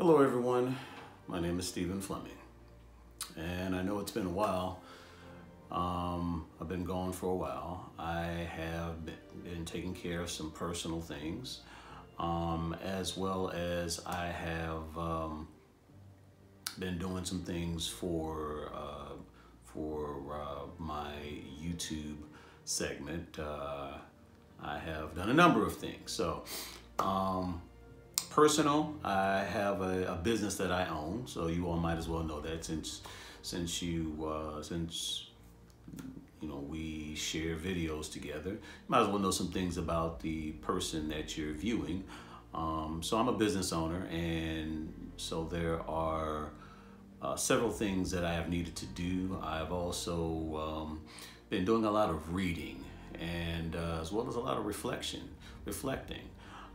Hello everyone, my name is Stephen Fleming, and I know it's been a while. I've been gone for a while. I have been taking care of some personal things, as well as I have been doing some things for my YouTube segment. I have done a number of things. So, personal, I have a business that I own, so you all might as well know that since you know we share videos together, you might as well know some things about the person that you're viewing. So I'm a business owner, and so there are several things that I have needed to do. I've also been doing a lot of reading, and as well as a lot of reflecting.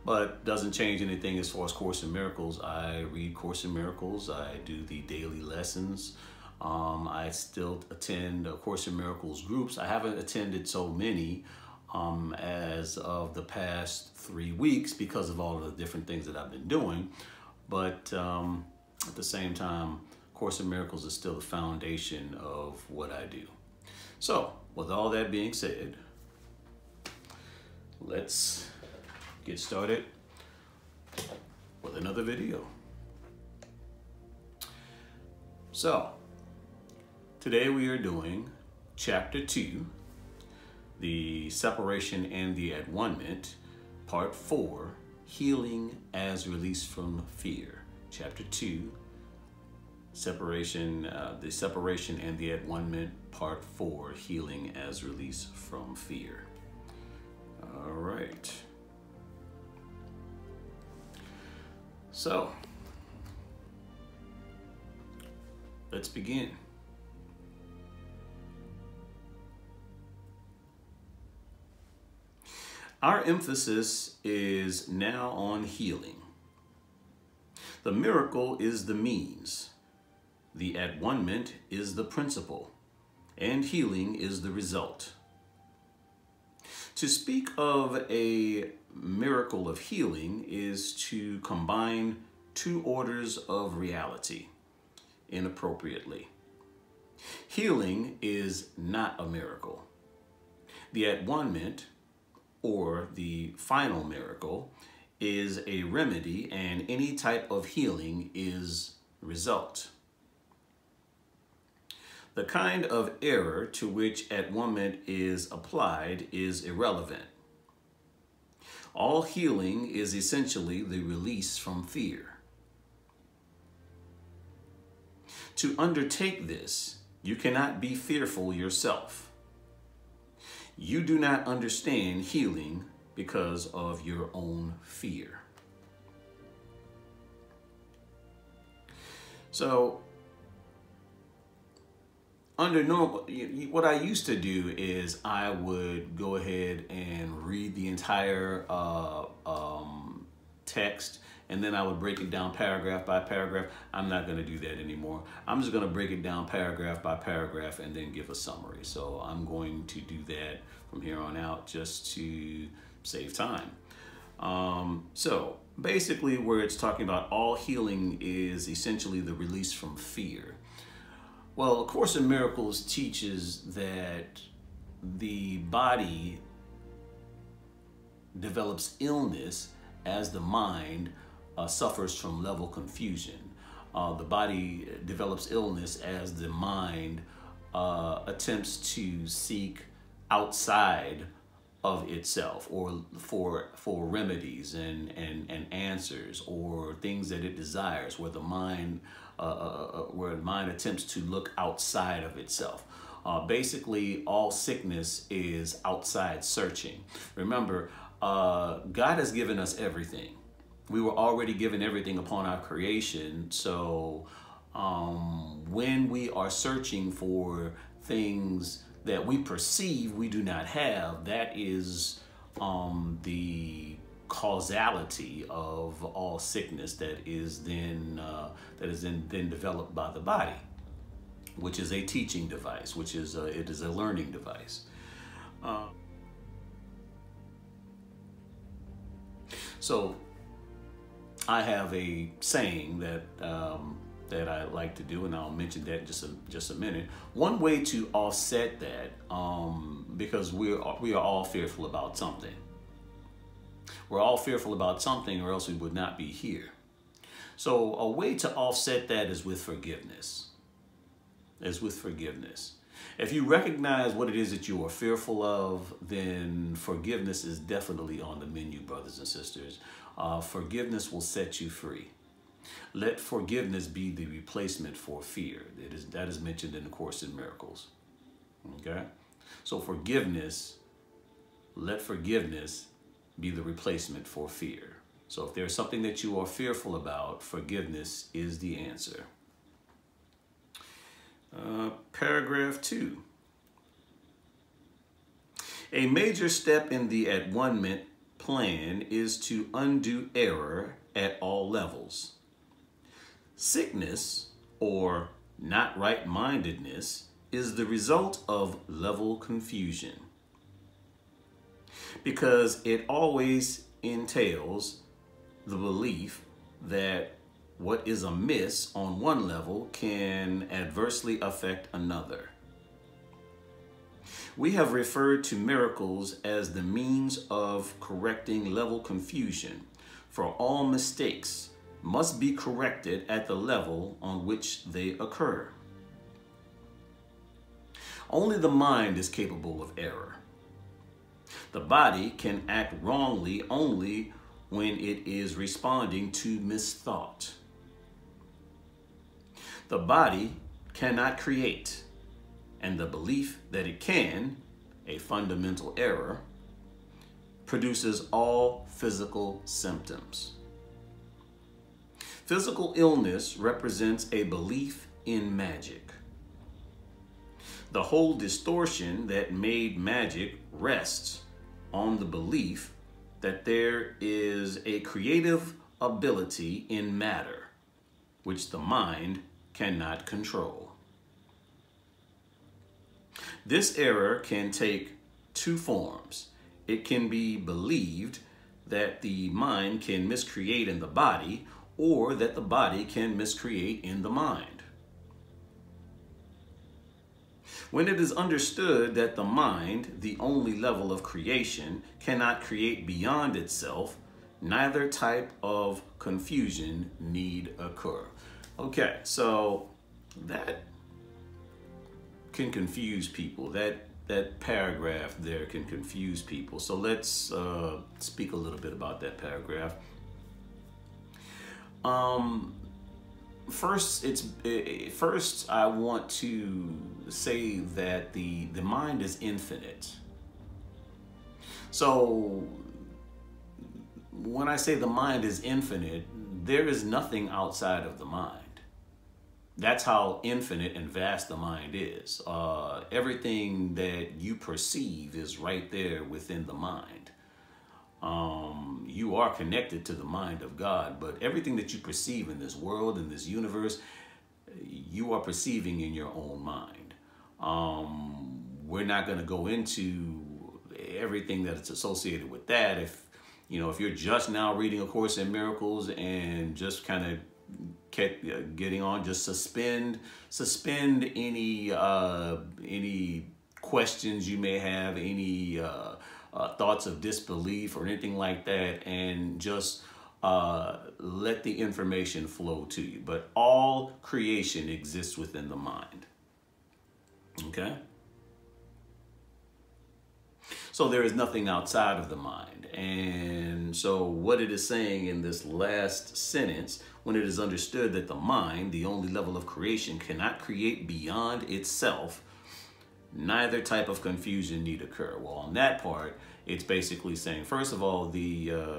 But doesn't change anything as far as Course in Miracles. I read Course in Miracles. I do the daily lessons. I still attend Course in Miracles groups. I haven't attended so many as of the past 3 weeks because of all of the different things that I've been doing. But at the same time, Course in Miracles is still the foundation of what I do. So with all that being said, let's get started with another video. So today we are doing chapter 2, the separation and the at-one-ment, part 4, healing as release from fear. Chapter 2, separation, the separation and the at-one-ment, part 4, healing as release from fear. All right. So, let's begin. Our emphasis is now on healing. The miracle is the means. The at-one-ment is the principle, and healing is the result. To speak of a miracle of healing is to combine two orders of reality inappropriately. Healing is not a miracle. The at-one-ment, or the final miracle, is a remedy, and any type of healing is result. The kind of error to which at-one-ment is applied is irrelevant. All healing is essentially the release from fear. To undertake this, you cannot be fearful yourself. You do not understand healing because of your own fear. So, under normal, what I used to do is I would go ahead and read the entire text, and then I would break it down paragraph by paragraph. I'm not going to do that anymore. I'm just going to break it down paragraph by paragraph and then give a summary. So I'm going to do that from here on out just to save time. So basically, where it's talking about all healing is essentially the release from fear. Well, A Course in Miracles teaches that the body develops illness as the mind suffers from level confusion. The body develops illness as the mind attempts to seek outside of itself, or for remedies and answers, or things that it desires, where the mind attempts to look outside of itself. Basically, all sickness is outside searching. Remember, God has given us everything. We were already given everything upon our creation. So when we are searching for things that we perceive we do not have, that is the causality of all sickness that is then developed by the body, which is a teaching device, which is it is a learning device. So I have a saying that that I like to do, and I'll mention that in just a minute. One way to offset that, because we are all fearful about something. We're all fearful about something, or else we would not be here. So a way to offset that is with forgiveness. If you recognize what it is that you are fearful of, then forgiveness is definitely on the menu, brothers and sisters. Forgiveness will set you free. Let forgiveness be the replacement for fear. That is mentioned in the Course in Miracles. Okay? So let forgiveness be the replacement for fear. So if there's something that you are fearful about, forgiveness is the answer. Paragraph 2. A major step in the at-one-ment plan is to undo error at all levels. Sickness, or not right-mindedness, is the result of level confusion, because it always entails the belief that what is amiss on one level can adversely affect another. We have referred to miracles as the means of correcting level confusion, for all mistakes must be corrected at the level on which they occur. Only the mind is capable of error. The body can act wrongly only when it is responding to misthought. The body cannot create, and the belief that it can, a fundamental error, produces all physical symptoms. Physical illness represents a belief in magic. The whole distortion that made magic rests on the belief that there is a creative ability in matter, which the mind cannot control. This error can take two forms. It can be believed that the mind can miscreate in the body, or that the body can miscreate in the mind. When it is understood that the mind, the only level of creation, cannot create beyond itself, neither type of confusion need occur. Okay, so that can confuse people. That paragraph there can confuse people. So let's speak a little bit about that paragraph. First, I want to say that the mind is infinite. So when I say the mind is infinite, there is nothing outside of the mind. That's how infinite and vast the mind is. Everything that you perceive is right there within the mind. You are connected to the mind of God, but everything that you perceive in this world, in this universe, you are perceiving in your own mind. We're not going to go into everything that is associated with that. If you're just now reading A Course in Miracles and just kind of getting on, just suspend any questions you may have, any thoughts of disbelief or anything like that, and just let the information flow to you. But all creation exists within the mind. Okay? So there is nothing outside of the mind. And so what it is saying in this last sentence, when it is understood that the mind, the only level of creation, cannot create beyond itself, neither type of confusion need occur. Well, on that part, it's basically saying, first of all, the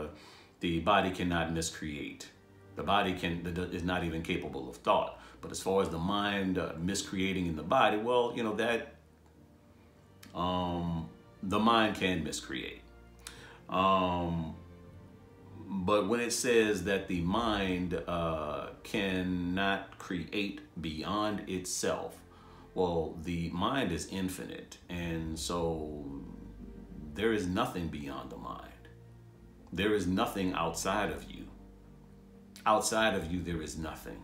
body cannot miscreate. The body is not even capable of thought. But as far as the mind miscreating in the body, well, that the mind can miscreate. But when it says that the mind cannot create beyond itself, well, the mind is infinite, and so there is nothing beyond the mind. There is nothing outside of you. Outside of you, there is nothing.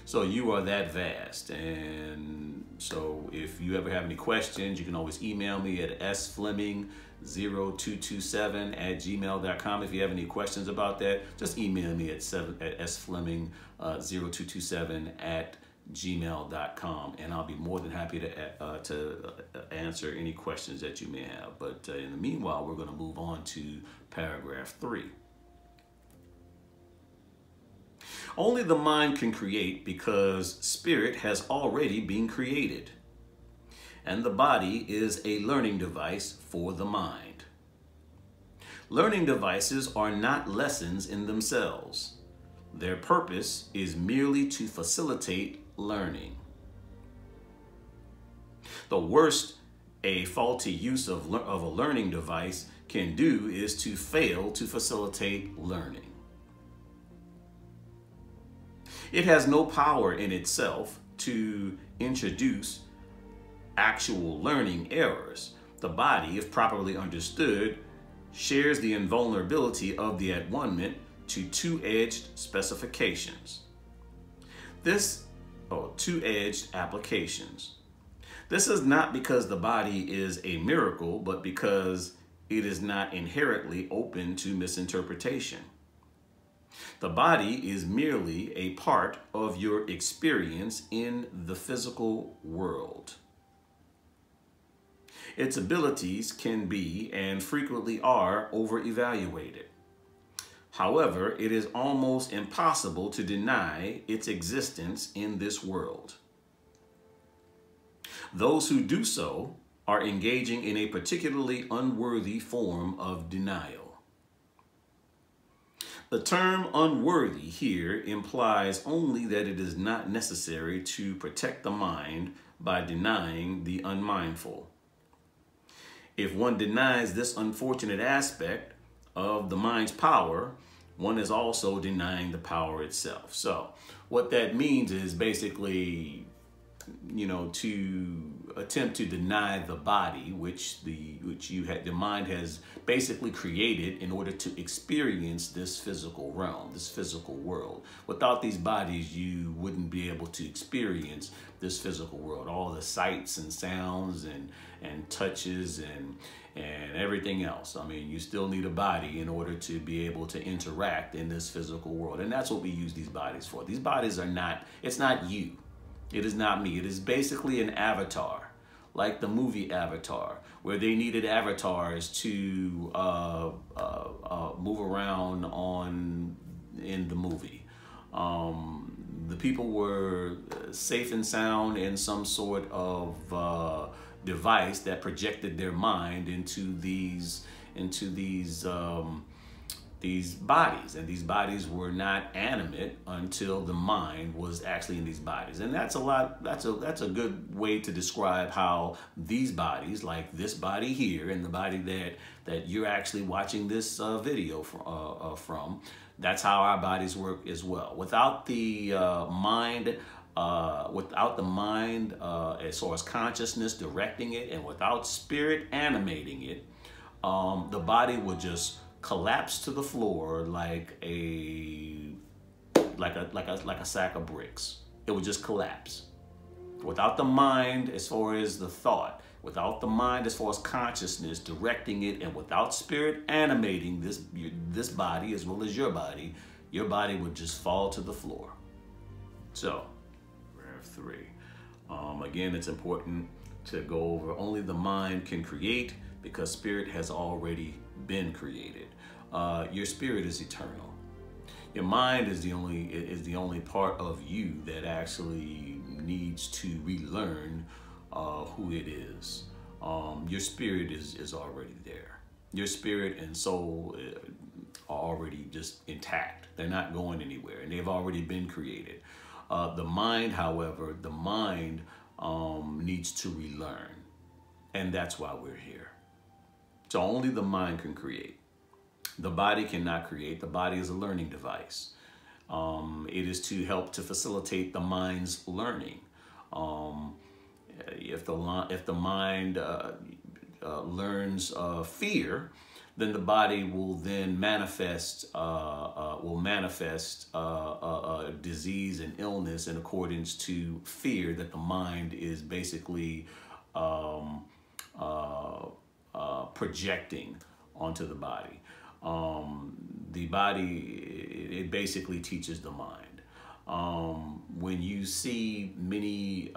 So you are that vast. And so if you ever have any questions, you can always email me at sfleming0227@gmail.com. If you have any questions about that, just email me at sfleming0227@gmail.com, and I'll be more than happy to answer any questions that you may have. But in the meanwhile, we're going to move on to paragraph 3. Only the mind can create because spirit has already been created, and the body is a learning device for the mind. Learning devices are not lessons in themselves. Their purpose is merely to facilitate learning. The worst a faulty use of a learning device can do is to fail to facilitate learning. It has no power in itself to introduce actual learning errors. The body, if properly understood, shares the invulnerability of the at-one-ment to two-edged specifications. Two-edged applications. This is not because the body is a miracle, but because it is not inherently open to misinterpretation. The body is merely a part of your experience in the physical world. Its abilities can be, and frequently are, over-evaluated. However, it is almost impossible to deny its existence in this world. Those who do so are engaging in a particularly unworthy form of denial. The term unworthy here implies only that it is not necessary to protect the mind by denying the unmindful. If one denies this unfortunate aspect of the mind's power, one is also denying the power itself. So what that means is basically, to attempt to deny the body, which the mind has basically created in order to experience this physical realm, this physical world. Without these bodies, you wouldn't be able to experience this physical world, all the sights and sounds and touches and everything else. I mean, you still need a body in order to be able to interact in this physical world. And that's what we use these bodies for. These bodies are not, it's not you. It is not me. It is basically an avatar, like the movie Avatar, where they needed avatars to move around in the movie. The people were safe and sound in some sort of device that projected their mind into these bodies, and these bodies were not animate until the mind was actually in these bodies. And that's a good way to describe how these bodies, like this body here and the body that you're actually watching this video from, that's how our bodies work as well. Without the mind, as far as consciousness directing it, and without spirit animating it, the body would just collapse to the floor like a sack of bricks. It would just collapse. Without the mind as far as the thought, without the mind as far as consciousness directing it, and without spirit animating this body as well as your body would just fall to the floor. So, paragraph 3. Again, it's important to go over only the mind can create because spirit has already been created. Your spirit is eternal. Your mind is the only part of you that actually needs to relearn who it is. Your spirit is already there. Your spirit and soul are already just intact. They're not going anywhere, and they've already been created. The mind, however, needs to relearn, and that's why we're here. So only the mind can create. The body cannot create. The body is a learning device. It is to help to facilitate the mind's learning. If the mind learns fear, then the body will then manifest disease and illness in accordance to fear that the mind is basically projecting onto the body. The body, it basically teaches the mind. When you see many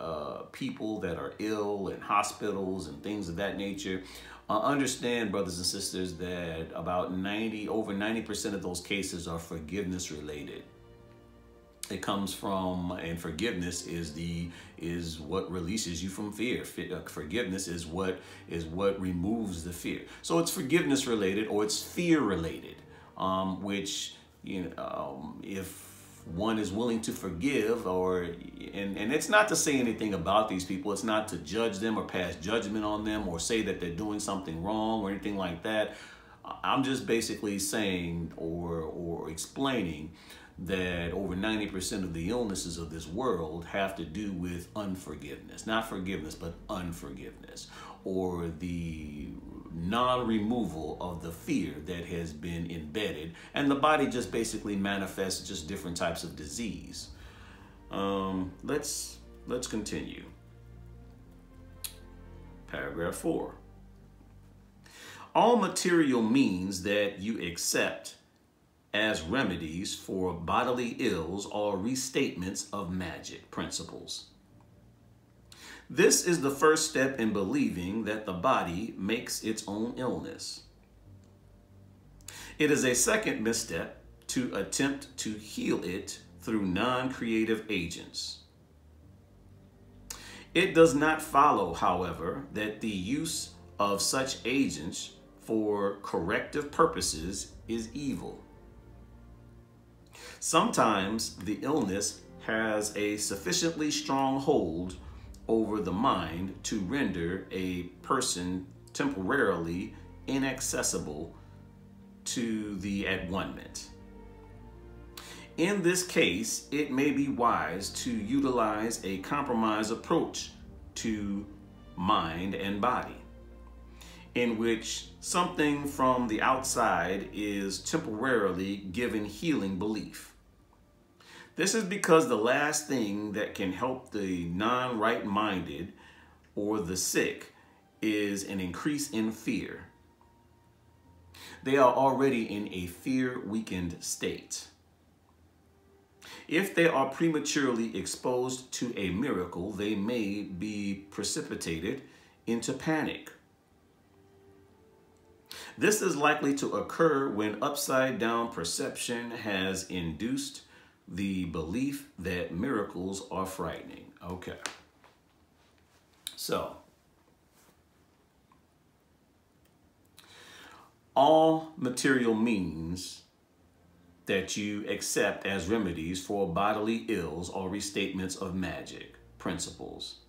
people that are ill in hospitals and things of that nature, understand, brothers and sisters, that about over 90% of those cases are forgiveness related. It comes from, and forgiveness is what releases you from fear. Forgiveness is what removes the fear. So it's forgiveness related, or it's fear related, which, if one is willing to forgive, and it's not to say anything about these people. It's not to judge them or pass judgment on them or say that they're doing something wrong or anything like that. I'm just basically saying or explaining that over 90% of the illnesses of this world have to do with unforgiveness. Not forgiveness, but unforgiveness, or the non-removal of the fear that has been embedded, and the body just basically manifests just different types of disease. Let's continue. Paragraph 4. All material means that you accept as remedies for bodily ills are restatements of magic principles. This is the first step in believing that the body makes its own illness. It is a second misstep to attempt to heal it through non-creative agents. It does not follow, however, that the use of such agents for corrective purposes is evil. Sometimes the illness has a sufficiently strong hold over the mind to render a person temporarily inaccessible to the at-one-ment. In this case, it may be wise to utilize a compromise approach to mind and body, in which something from the outside is temporarily given healing belief. This is because the last thing that can help the non-right-minded or the sick is an increase in fear. They are already in a fear-weakened state. If they are prematurely exposed to a miracle, they may be precipitated into panic. This is likely to occur when upside-down perception has induced the belief that miracles are frightening. Okay. So, all material means that you accept as remedies for bodily ills are restatements of magic principles.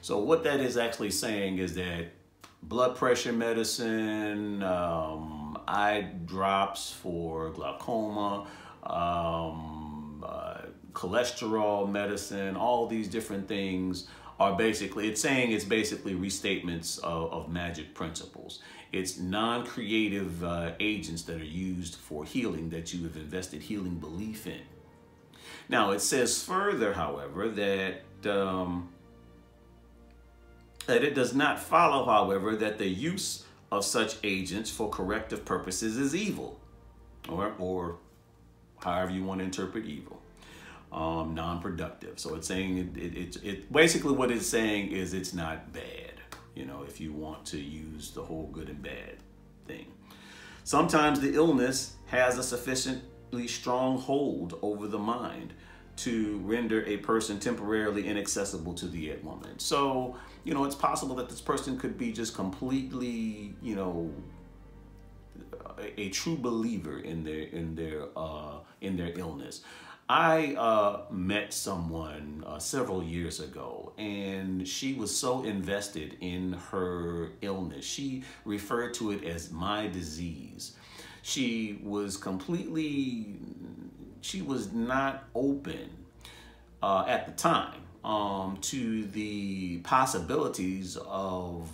So what that is actually saying is that blood pressure medicine, eye drops for glaucoma, cholesterol medicine, all these different things are basically, it's basically restatements of magic principles. It's non-creative agents that are used for healing that you have invested healing belief in. Now, it says further, however, that it does not follow, however, that the use of such agents for corrective purposes is evil, or however you want to interpret evil, non-productive. So it's saying it basically what it's saying is it's not bad, if you want to use the whole good and bad thing. Sometimes the illness has a sufficiently strong hold over the mind to render a person temporarily inaccessible to the at-one-ment. So, it's possible that this person could be just completely, a true believer in their illness. I met someone several years ago, and she was so invested in her illness. She referred to it as my disease. She was not open at the time to the possibilities of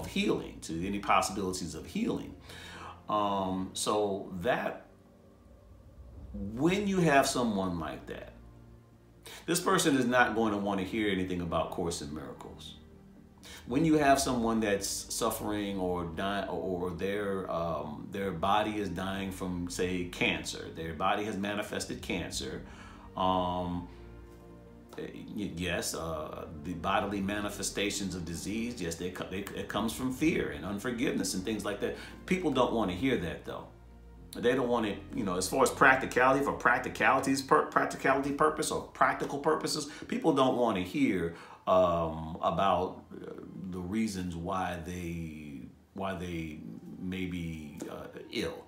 healing, to any possibilities of healing. So that when you have someone like that, this person is not going to want to hear anything about Course in Miracles. When you have someone that's suffering or dying, or their body is dying from, say, cancer, their body has manifested cancer. Yes, the bodily manifestations of disease, yes, it comes from fear and unforgiveness and things like that. People don't want to hear that, though. They don't want it, as far as practicality, for practicality purpose or practical purposes, people don't want to hear about the reasons why they may be ill.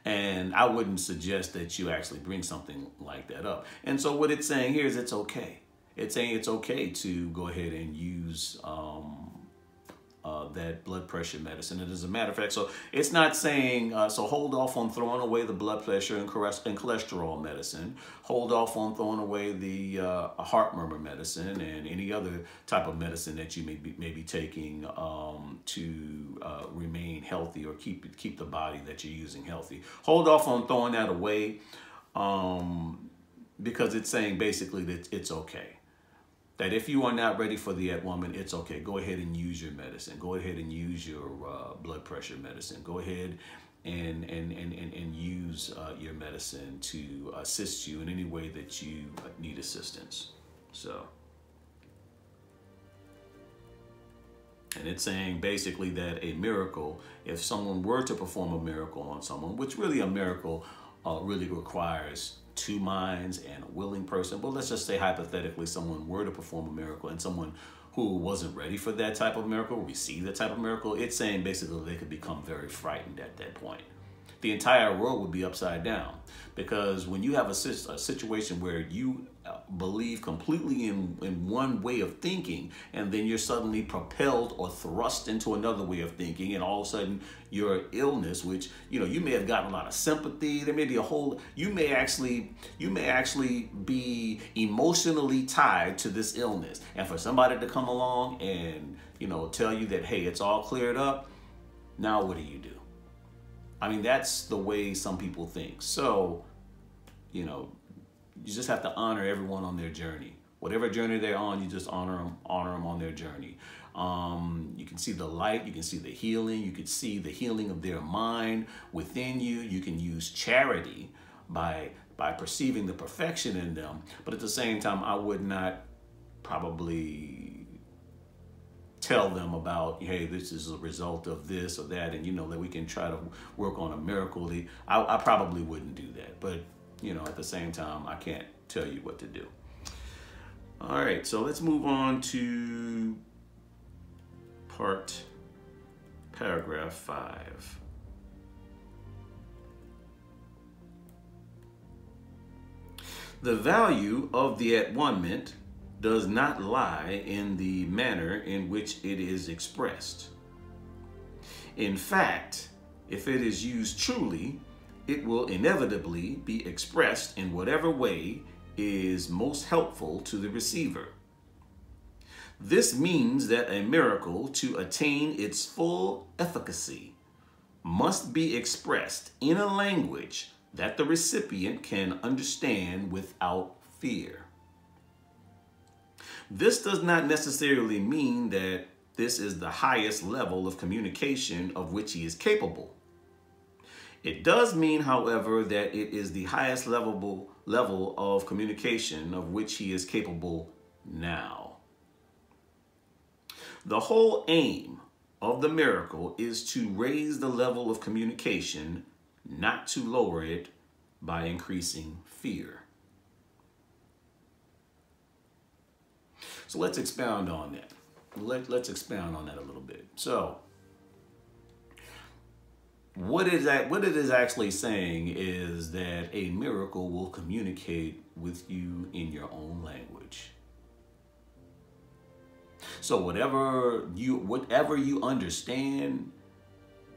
And I wouldn't suggest that you actually bring something like that up. And so what it's saying here is it's okay. It's saying it's okay to go ahead and use that blood pressure medicine. And as a matter of fact, so it's not saying, so hold off on throwing away the blood pressure and cholesterol medicine. Hold off on throwing away the heart murmur medicine and any other type of medicine that you may be taking to remain healthy or keep the body that you're using healthy. Hold off on throwing that away because it's saying basically that it's okay. That if you are not ready for the woman, it's okay. Go ahead and use your medicine. Go ahead and use your blood pressure medicine. Go ahead and use your medicine to assist you in any way that you need assistance. So, and it's saying basically that a miracle, if someone were to perform a miracle on someone, which really a miracle really requires two minds and a willing person. But let's just say hypothetically someone were to perform a miracle and someone who wasn't ready for that type of miracle received that type of miracle, it's saying basically they could become very frightened at that point. The entire world would be upside down, because when you have a situation where you believe completely in one way of thinking, and then you're suddenly propelled or thrust into another way of thinking, and all of a sudden your illness, which you may have gotten a lot of sympathy, there may be you may actually be emotionally tied to this illness, and for somebody to come along and tell you that, hey, it's all cleared up, now what do you do? I mean, that's the way some people think. So, you just have to honor everyone on their journey. Whatever journey they're on, you just honor them on their journey. You can see the light, you can see the healing, you can see the healing of their mind within you. You can use charity by perceiving the perfection in them. But at the same time, I would not probably tell them about, hey, this is a result of this or that, and that we can try to work on a miracle. I probably wouldn't do that, but at the same time, I can't tell you what to do. All right, so let's move on to paragraph 5. The value of the at-one-ment does not lie in the manner in which it is expressed. In fact, if it is used truly, it will inevitably be expressed in whatever way is most helpful to the receiver. This means that a miracle, to attain its full efficacy, must be expressed in a language that the recipient can understand without fear. This does not necessarily mean that this is the highest level of communication of which he is capable. It does mean, however, that it is the highest level of communication of which he is capable now. The whole aim of the miracle is to raise the level of communication, not to lower it by increasing fear. So let's expound on that. Let's expound on that a little bit. So what it is actually saying is that a miracle will communicate with you in your own language. So whatever you understand,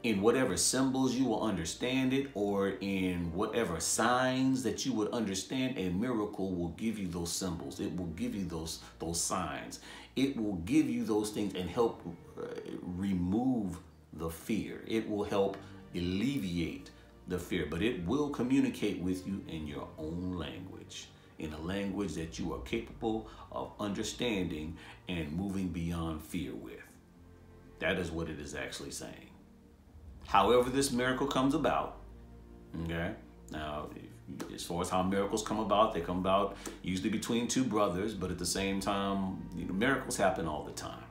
in whatever symbols you will understand it, or in whatever signs that you would understand. A miracle will give you those symbols. It will give you those signs. It will give you those things and help remove the fear. It will help alleviate the fear, but it will communicate with you in your own language, in a language that you are capable of understanding and moving beyond fear with. That is what it is actually saying. However this miracle comes about, okay? Now, as far as how miracles come about, they come about usually between two brothers, but at the same time, miracles happen all the time.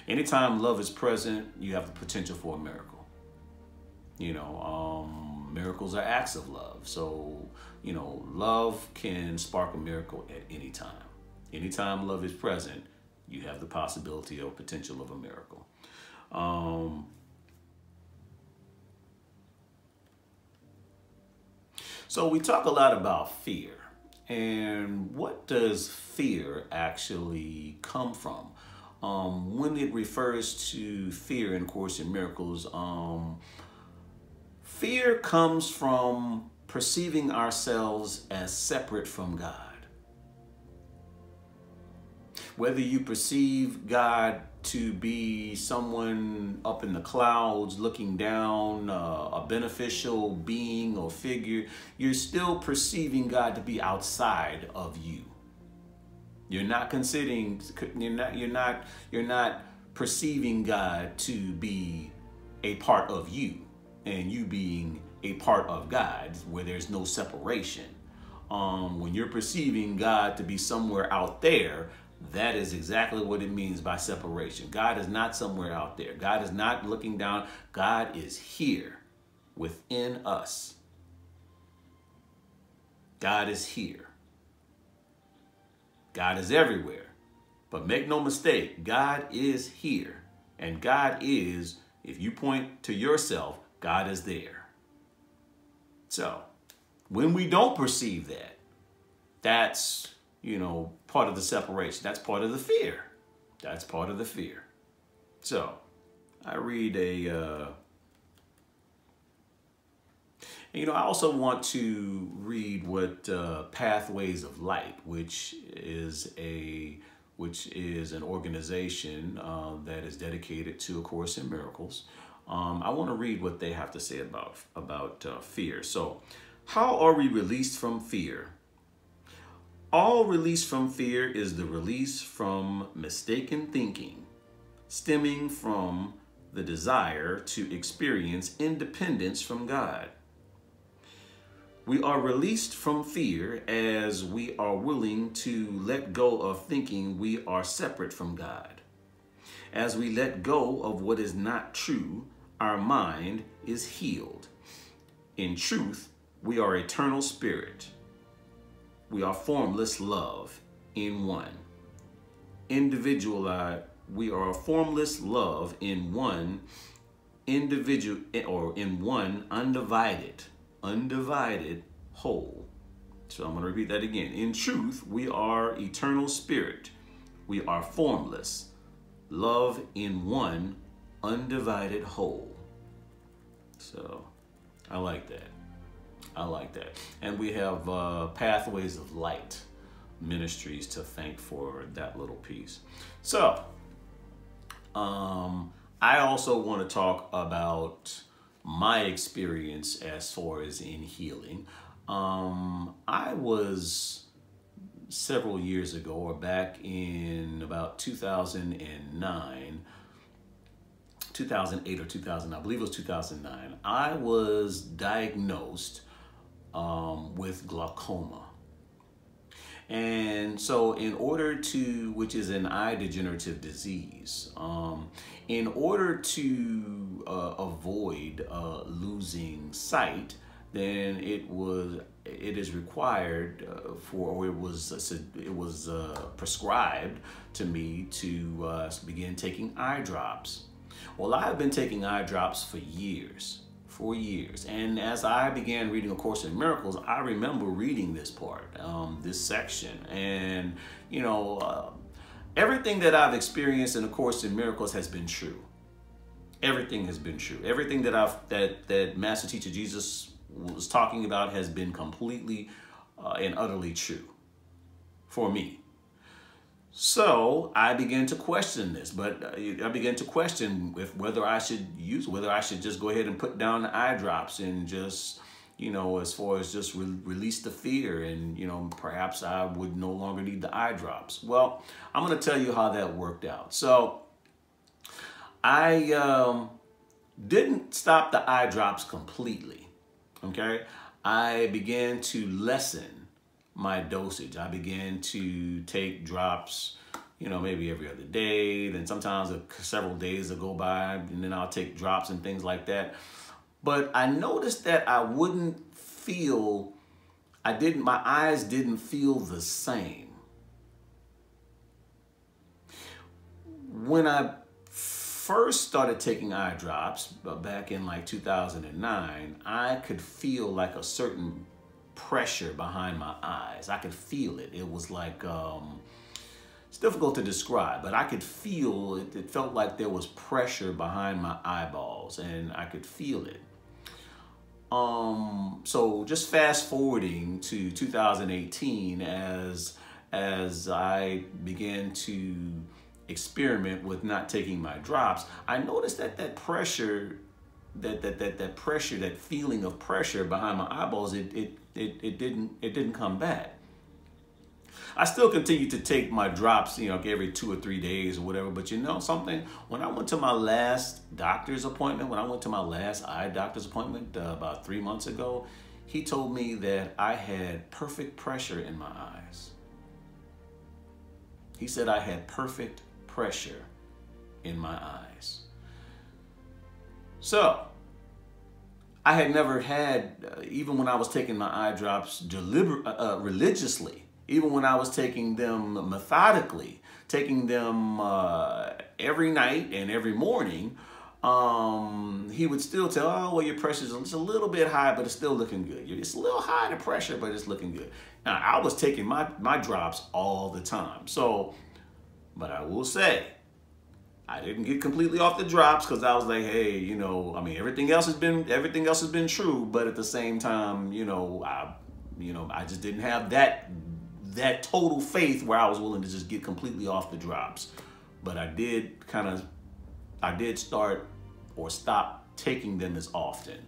Anytime love is present, you have the potential for a miracle. Miracles are acts of love. So, love can spark a miracle at any time. Anytime love is present, you have the possibility or potential of a miracle. So we talk a lot about fear. And what does fear actually come from? When it refers to fear in Course in Miracles, fear comes from perceiving ourselves as separate from God. Whether you perceive God to be someone up in the clouds looking down, a beneficial being or figure, you're still perceiving God to be outside of you. You're not perceiving God to be a part of you and you being a part of God, where there's no separation. When you're perceiving God to be somewhere out there, that is exactly what it means by separation. God is not somewhere out there. God is not looking down. God is here within us. God is here. God is everywhere. But make no mistake, God is here. And God is, if you point to yourself, God is there. So, when we don't perceive that, that's, part of the separation. That's part of the fear. That's part of the fear. So, I read I also want to read what Pathways of Light, which is an organization that is dedicated to A Course in Miracles. I want to read what they have to say about fear. So, how are we released from fear? All release from fear is the release from mistaken thinking, stemming from the desire to experience independence from God. We are released from fear as we are willing to let go of thinking we are separate from God. As we let go of what is not true, our mind is healed. In truth, we are eternal spirit. We are formless love in one. We are a formless love in one individual, or in one undivided whole. So I'm going to repeat that again. In truth, we are eternal spirit. We are formless love in one undivided whole. So I like that. I like that. And we have Pathways of Light Ministries to thank for that little piece. So I also want to talk about my experience as far as in healing. I was several years ago, or back in about 2009, 2008 or 2000, I believe it was 2009, I was diagnosed with glaucoma. And so in order to, which is an eye degenerative disease, in order to avoid losing sight, then it is required it was prescribed to me to begin taking eye drops. Well, I've been taking eye drops for years. And as I began reading A Course in Miracles, I remember reading this part, this section. And, everything that I've experienced in A Course in Miracles has been true. everything has been true. Everything that Master Teacher Jesus was talking about has been completely and utterly true for me. So I began to question this, but I began to question whether I should just go ahead and put down the eye drops and just, as far as just release the fear, and, perhaps I would no longer need the eye drops. Well, I'm going to tell you how that worked out. So I didn't stop the eye drops completely. Okay. I began to lessen my dosage. I began to take drops, maybe every other day. Then sometimes several days will go by, and then I'll take drops and things like that. But I noticed that I wouldn't feel, my eyes didn't feel the same. When I first started taking eye drops back in like 2009, I could feel like a certain pressure behind my eyes. I could feel it. It was like, it's difficult to describe, but I could feel it. It felt like there was pressure behind my eyeballs, and I could feel it. So just fast forwarding to 2018, as I began to experiment with not taking my drops, I noticed that pressure, that feeling of pressure behind my eyeballs, it didn't come back. I still continue to take my drops, every 2 or 3 days or whatever. But something, when I went to my last doctor's appointment, when I went to my last eye doctor's appointment about 3 months ago, he told me that I had perfect pressure in my eyes. He said I had perfect pressure in my eyes. So I had never had, even when I was taking my eye drops religiously, even when I was taking them methodically, taking them every night and every morning, he would still tell, oh, well, your pressure's a little bit high, but it's still looking good. It's a little high, the pressure, but it's looking good. Now, I was taking my drops all the time. So, but I will say, I didn't get completely off the drops, because I was like, hey, everything else has been true, but at the same time, I just didn't have that total faith where I was willing to just get completely off the drops. But I did start or stop taking them as often,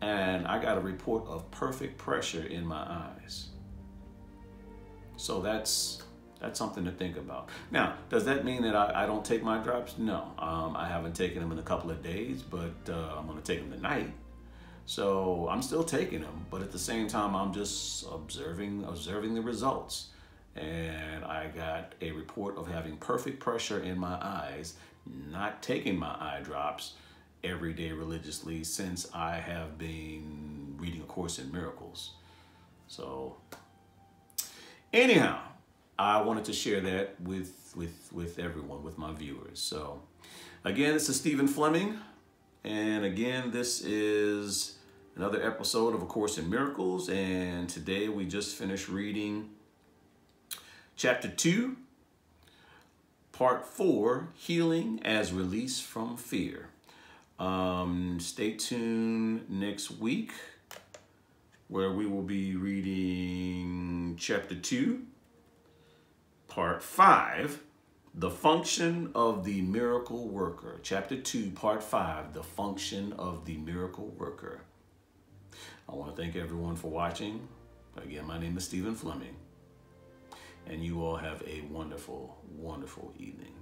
and I got a report of perfect pressure in my eyes. So that's something to think about. Now, does that mean that I don't take my drops? No, I haven't taken them in a couple of days, but I'm going to take them tonight. So I'm still taking them, but at the same time, I'm just observing the results. And I got a report of having perfect pressure in my eyes, not taking my eye drops every day religiously since I have been reading A Course in Miracles. So anyhow, I wanted to share that with everyone, with my viewers. So again, this is Stephen Fleming. And again, this is another episode of A Course in Miracles. And today we just finished reading Chapter 2, Part 4, Healing as Release from Fear. Stay tuned next week, where we will be reading Chapter 2, Part 5, The Function of the Miracle Worker. Chapter 2, Part 5, The Function of the Miracle Worker. I want to thank everyone for watching. Again, my name is Stephen Fleming, and you all have a wonderful, wonderful evening.